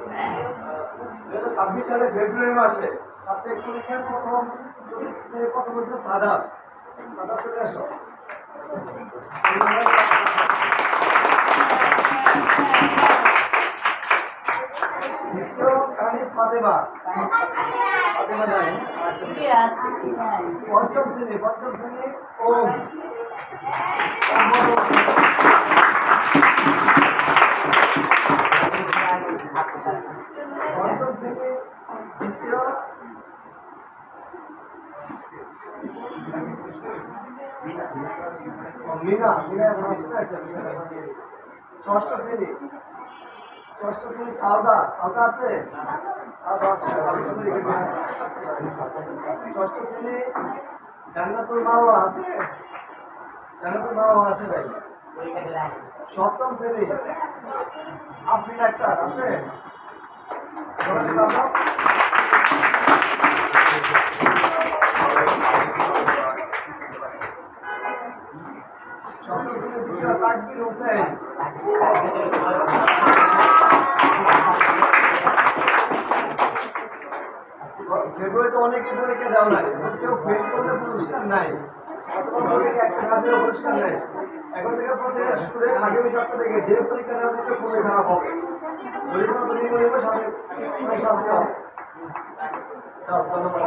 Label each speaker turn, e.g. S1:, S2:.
S1: 2026 সালে ফেব্রুয়ারি মাসে সাপ্তাহিক পরীক্ষার প্রথম হচ্ছে সাদা চলে আসো। দ্বিতীয় কানিস ফাতেমা নাই। পঞ্চম শ্রেণী ওম। পঞ্চম শ্রেণী দ্বিতীয় মিনা ষষ্ঠ শ্রেণী সাউদা আছে। ষষ্ঠ শ্রেণী জান্নাতুল মাওয়া আছে। ভাই। সপ্তম শ্রেণী আফরিন আক্তার আছে। সপ্তম শ্রেণী দ্বিতীয় তাকবীর হোসেন। ফেব্রুয়ারিতে অনেকে পরীক্ষা দেওয়া লাগে, কেউ ফেল করলে পুরস্কার নাই, পুরস্কার নেই। এখন থেকে প্রতিটা স্টুডেন্ট আগামী সপ্তাহ থেকে যে পরীক্ষা দেওয়া থেকে খুবই খারাপ হবে। সাথে ধন্যবাদ।